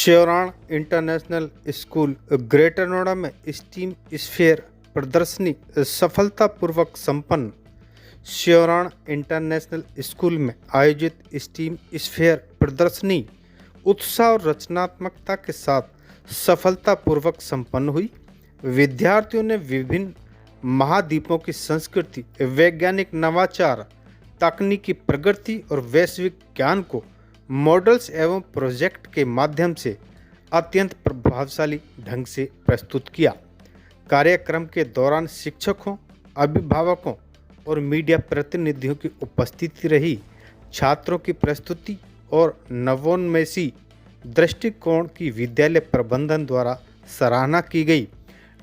Sheoran international school greater Noida में steam sphere प्रदर्शनी सफलतापूर्वक संपन्न। श्योराण इंटरनेशनल स्कूल में आयोजित स्टीम स्फेयर प्रदर्शनी उत्साह और रचनात्मकता के साथ सफलतापूर्वक संपन्न हुई। विद्यार्थियों ने विभिन्न महाद्वीपों की संस्कृति, वैज्ञानिक नवाचार, तकनीकी प्रगति और वैश्विक ज्ञान को मॉडल्स एवं प्रोजेक्ट के माध्यम से अत्यंत प्रभावशाली ढंग से प्रस्तुत किया। कार्यक्रम के दौरान शिक्षकों, अभिभावकों और मीडिया प्रतिनिधियों की उपस्थिति रही। छात्रों की प्रस्तुति और नवोन्मेषी दृष्टिकोण की विद्यालय प्रबंधन द्वारा सराहना की गई।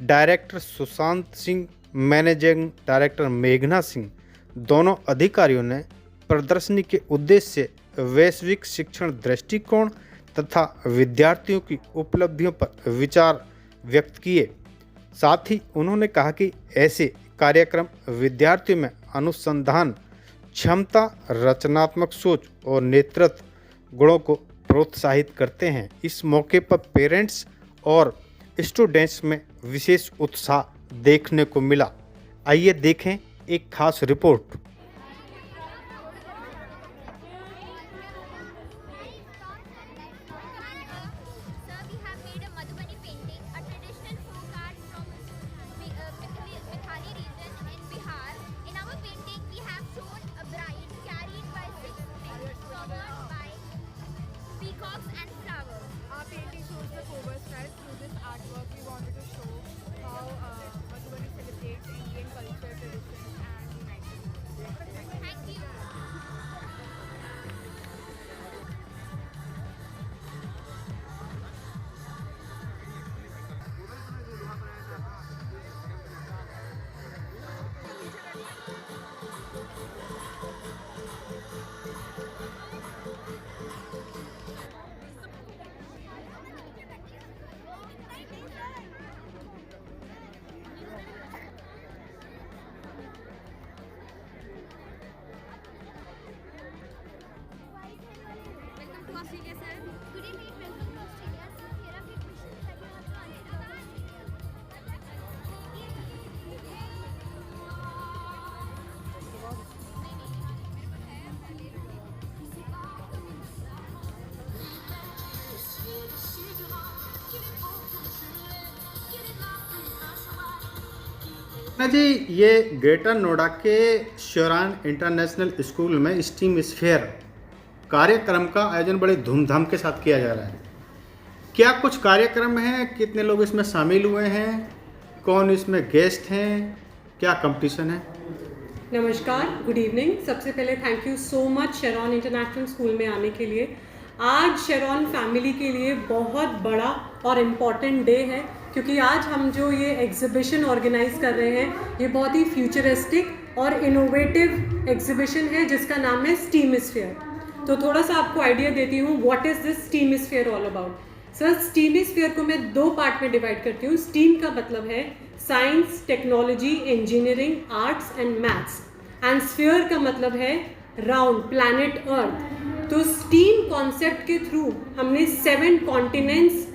Director Sushant Singh, managing director मेघना सिंह, दोनों अधिकारियों ने प्रदर्शनी के उद्देश्य से वैश्विक शिक्षण दृष्टिकोण तथा विद्यार्थियों की उपलब्धियों पर विचार व्यक्त किए। साथ ही उन्होंने कहा कि ऐसे कार्यक्रम विद्यार्थियों में अनुसंधान क्षमता, रचनात्मक सोच और नेतृत्व गुणों को प्रोत्साहित करते हैं। इस मौके पर पेरेंट्स और स्टूडेंट्स में विशेष उत्साह देखने को मिला। आइए देखें एक खास रिपोर्ट। जी, ये ग्रेटर नोएडा के श्योराण इंटरनेशनल स्कूल में स्टीम स्फेयर कार्यक्रम का आयोजन बड़े धूमधाम के साथ किया जा रहा है। क्या कुछ कार्यक्रम हैं? कितने लोग इसमें शामिल हुए हैं? कौन इसमें गेस्ट हैं? क्या कंपटीशन है? नमस्कार, गुड इवनिंग। सबसे पहले thank you so much Sheoran international school में आने के लिए। आज श्योराण फैमिली के लिए बहुत बड़ा और इम्पॉर्टेंट डे है, क्योंकि आज हम जो ये एग्जीबिशन ऑर्गेनाइज कर रहे हैं, ये बहुत ही फ्यूचरिस्टिक और इनोवेटिव एग्जीबिशन है जिसका नाम है स्टीम स्फेयर। तो थोड़ा सा आपको आइडिया देती हूँ, what is this steam sphere all about. Sir, steam sphere को मैं दो पार्ट में डिवाइड करती हूँ। स्टीम का मतलब है science, technology, engineering, arts and maths, and sphere का मतलब है राउंड, प्लैनेट अर्थ। तो स्टीम कॉन्सेप्ट के थ्रू हमने 7 कॉन्टिनेंट्स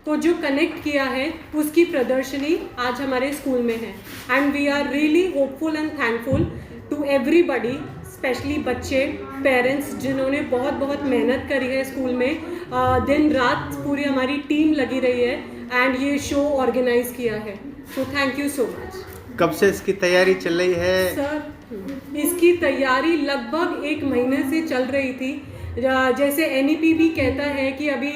को जो कनेक्ट किया है उसकी प्रदर्शनी आज हमारे स्कूल में है। And we are really hopeful and thankful to everybody, specially बच्चे, पेरेंट्स, जिन्होंने बहुत बहुत मेहनत करी है स्कूल में। दिन रात पूरी हमारी टीम लगी रही है एंड ये शो ऑर्गेनाइज किया है। So thank you so much. कब से इसकी तैयारी चल रही है? सर, इसकी तैयारी लगभग 1 महीने से चल रही थी। जैसे NEP भी कहता है कि अभी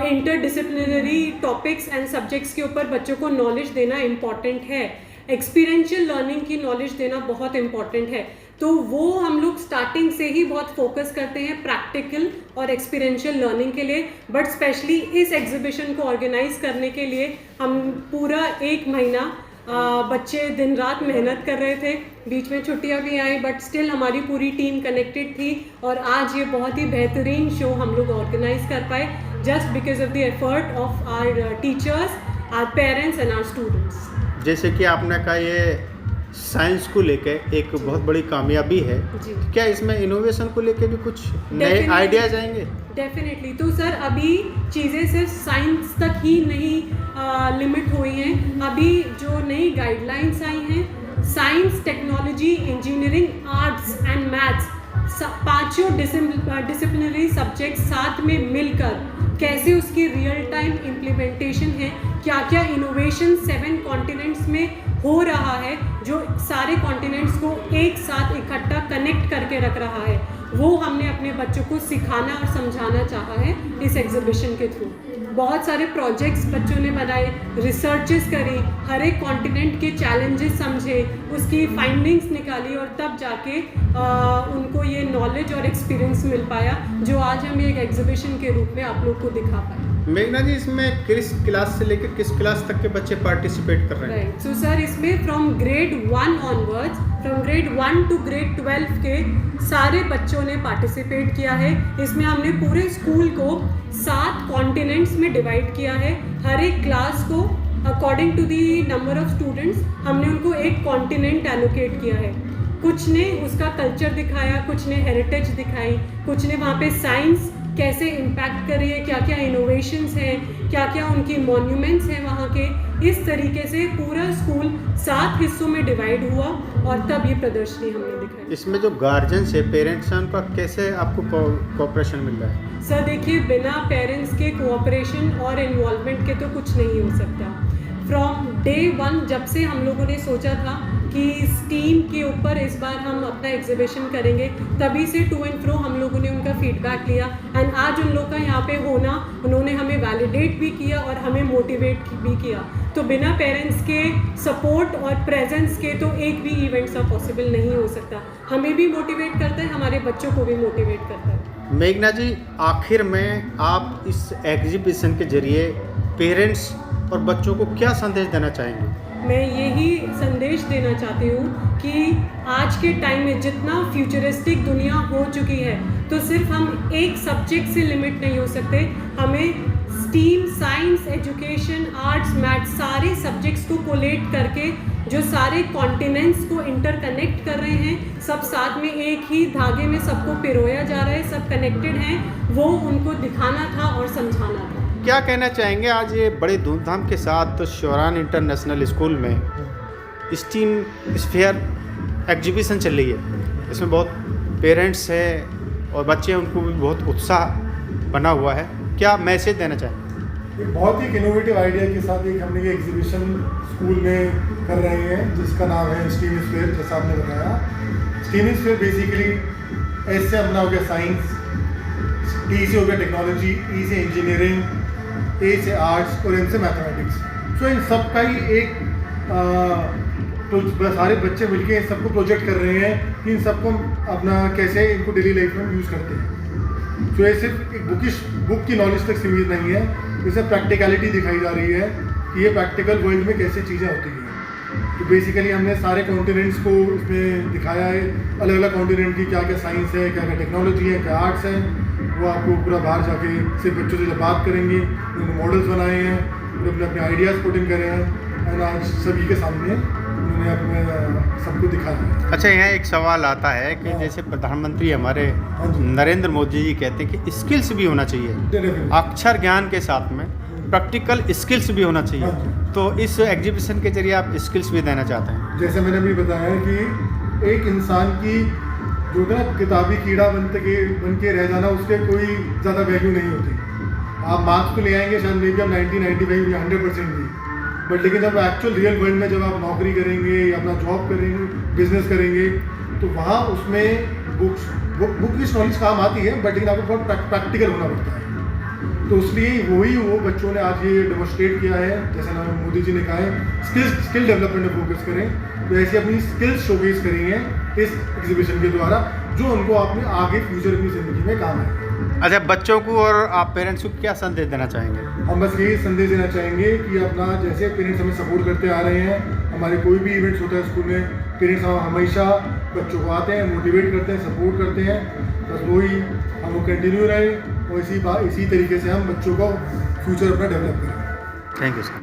इंटरडिसिप्लिनरी टॉपिक्स एंड सब्जेक्ट्स के ऊपर बच्चों को नॉलेज देना इम्पॉर्टेंट है, एक्सपीरियंशियल लर्निंग की नॉलेज देना बहुत इम्पॉर्टेंट है। तो वो हम लोग स्टार्टिंग से ही बहुत फोकस करते हैं प्रैक्टिकल और एक्सपीरियंशियल लर्निंग के लिए, बट स्पेशली इस एग्जीबिशन को ऑर्गेनाइज करने के लिए हम पूरा 1 महीना बच्चे दिन रात मेहनत कर रहे थे। बीच में छुट्टियां भी आई, बट स्टिल हमारी पूरी टीम कनेक्टेड थी और आज ये बहुत ही बेहतरीन शो हम लोग ऑर्गेनाइज कर पाए, just because of the effort of our teachers, our parents and our students. जैसे कि आपने कहा, ये साइंस को लेके एक बहुत बड़ी कामयाबी है। जी क्या इसमें इनोवेशन को लेके भी कुछ नए Definitely. आइडियाज आएंगे? डेफिनेटली। तो सर अभी चीज़ें सिर्फ साइंस तक ही नहीं लिमिट हुई हैं। अभी जो नई गाइडलाइंस आई हैं, science, technology, engineering, arts and maths, पांचों डिसिप्लिनरी सब्जेक्ट साथ में मिलकर कैसे उसकी रियल टाइम इम्प्लीमेंटेशन है, क्या क्या इनोवेशन 7 कॉन्टिनेंट्स में हो रहा है, जो सारे कॉन्टिनेंट्स को एक साथ इकट्ठा कनेक्ट करके रख रहा है, वो हमने अपने बच्चों को सिखाना और समझाना चाहा है इस एग्जीबिशन के थ्रू। बहुत सारे प्रोजेक्ट्स बच्चों ने बनाए, रिसर्चेस करी, हर एक कॉन्टिनेंट के चैलेंजेस समझे, उसकी फाइंडिंग्स निकाली और तब जाके उनको ये नॉलेज और एक्सपीरियंस मिल पाया जो आज हम एक एग्जीबिशन के रूप में आप लोग को दिखा पाए। मेघना जी, इसमें किस क्लास से लेकर किस क्लास तक के बच्चे पार्टिसिपेट कर रहे हैं? राइट। सो सर इसमें from grade 1 onwards, from grade 1 to grade 12 के सारे बच्चों ने पार्टिसिपेट किया है। इसमें हमने पूरे स्कूल को 7 कॉन्टिनेंट्स में डिवाइड किया है। हर एक क्लास को according to the number of students हमने उनको एक कॉन्टिनेंट एलोकेट किया है। कुछ ने उसका कल्चर दिखाया, कुछ ने हेरिटेज दिखाई, कुछ ने वहाँ पे साइंस कैसे इम्पैक्ट कर रही है, क्या क्या इनोवेशंस हैं, क्या क्या उनकी मॉन्यूमेंट्स हैं वहाँ के। इस तरीके से पूरा स्कूल 7 हिस्सों में डिवाइड हुआ और तब ये प्रदर्शनी हमने दिखाई। इसमें जो गार्जियंस है, पेरेंट्स हैं, उनका कैसे आपको कोऑपरेशन मिल रहा है? सर देखिए, बिना पेरेंट्स के कोऑपरेशन और इन्वॉल्वमेंट के तो कुछ नहीं हो सकता। फ्रॉम डे 1 जब से हम लोगों ने सोचा था कि स्टीम के ऊपर इस बार हम अपना एग्जीबिशन करेंगे, तभी से टू एंड फ्रो हम लोगों ने उनका फीडबैक लिया एंड आज उन लोग का यहाँ पे होना, उन्होंने हमें वैलिडेट भी किया और हमें मोटिवेट भी किया। तो बिना पेरेंट्स के सपोर्ट और प्रेजेंस के तो एक भी इवेंट सा पॉसिबल नहीं हो सकता। हमें भी मोटिवेट करता है, हमारे बच्चों को भी मोटिवेट करता है। मेघना जी, आखिर में आप इस एग्जीबिशन के जरिए पेरेंट्स और बच्चों को क्या संदेश देना चाहेंगे? मैं यही संदेश देना चाहती हूँ कि आज के टाइम में जितना फ्यूचरिस्टिक दुनिया हो चुकी है, तो सिर्फ हम एक सब्जेक्ट से लिमिट नहीं हो सकते। हमें steam, science, education, arts, maths सारे सब्जेक्ट्स को कोलेट करके जो सारे कॉन्टिनेंट्स को इंटरकनेक्ट कर रहे हैं, सब साथ में एक ही धागे में सबको पिरोया जा रहा है, सब कनेक्टेड हैं, वो उनको दिखाना था और समझाना था। क्या कहना चाहेंगे, आज ये बड़े धूमधाम के साथ श्योरान इंटरनेशनल स्कूल में स्टीम स्फेयर एग्जीबिशन चल रही है, इसमें बहुत पेरेंट्स हैं और बच्चे हैं, उनको भी बहुत उत्साह बना हुआ है, क्या मैसेज देना चाहेंगे? एक बहुत ही इनोवेटिव आइडिया के साथ एक हमने ये एग्जीबिशन स्कूल में कर रहे हैं जिसका नाम है स्टीम स्फेयर। जैसा आपने बताया, स्टीम स्फेयर बेसिकली एस से अपना हो गया साइंस, टी से हो गया टेक्नोलॉजी, ई से इंजीनियरिंग, ए से आर्ट्स और एम से मैथमेटिक्स। सो इन सब का ही एक तो सारे बच्चे मिलके इन सबको प्रोजेक्ट कर रहे हैं कि इन सबको अपना कैसे इनको डेली लाइफ में यूज़ करते हैं। तो ये सिर्फ एक बुक की नॉलेज तक सीमित नहीं है, इसमें प्रैक्टिकलिटी दिखाई जा रही है कि ये प्रैक्टिकल वर्ल्ड में कैसे चीज़ें होती हैं। तो बेसिकली हमने सारे कॉन्टिनेंट्स को इसमें दिखाया है, अलग अलग कॉन्टिनेंट की क्या क्या साइंस है, क्या क्या टेक्नोलॉजी है, क्या आर्ट्स है, वो आपको पूरा बाहर जाके सिर्फ बच्चों से जब बात करेंगे, उन्होंने मॉडल्स बनाए हैं, उन्होंने अपने अपने आइडियाज़ पुट इन करे हैं और आज सभी के सामने उन्होंने अपने सबको दिखाया है। अच्छा, यहाँ एक सवाल आता है कि जैसे प्रधानमंत्री हमारे नरेंद्र मोदी जी कहते हैं कि स्किल्स भी होना चाहिए, अक्षर ज्ञान के साथ में प्रैक्टिकल स्किल्स भी होना चाहिए, तो इस एग्जीबिशन के जरिए आप स्किल्स भी देना चाहते हैं? जैसे मैंने भी बताया कि एक इंसान की जो ना किताबी कीड़ा बन के रह जाना, उसके कोई ज़्यादा वैल्यू नहीं होती। आप मार्क्स को ले आएंगे शायद मे बी आप 90, 95 या 100% भी, बट लेकिन जब एक्चुअल रियल वर्ल्ड में जब आप नौकरी करेंगे या अपना जॉब करेंगे, बिजनेस करेंगे, तो वहाँ उसमें बुक की नॉलेज काम आती है, बट लेकिन आपको बहुत प्रैक्टिकल होना पड़ता है। तो इसलिए वो बच्चों ने आज ये डेमोस्ट्रेट किया है, जैसे ना मोदी जी ने कहा है स्किल डेवलपमेंट में फोकस करें, तो ऐसी अपनी स्किल्स शोकेस करी हैं इस एग्जीबिशन के द्वारा, जो उनको अपने आगे फ्यूचर की ज़िंदगी में काम आए। अच्छा, बच्चों को और आप पेरेंट्स को क्या संदेश देना चाहेंगे? हम बस यही संदेश देना चाहेंगे कि अपना जैसे पेरेंट्स हमें सपोर्ट करते आ रहे हैं, हमारे कोई भी इवेंट्स होता है स्कूल में, पेरेंट्स हमेशा बच्चों को आते हैं, मोटिवेट करते हैं, सपोर्ट करते हैं, बस वही हम लोग कंटिन्यू रहें और इसी तरीके से हम बच्चों को फ्यूचर अपना डेवलप करें। Thank you sir.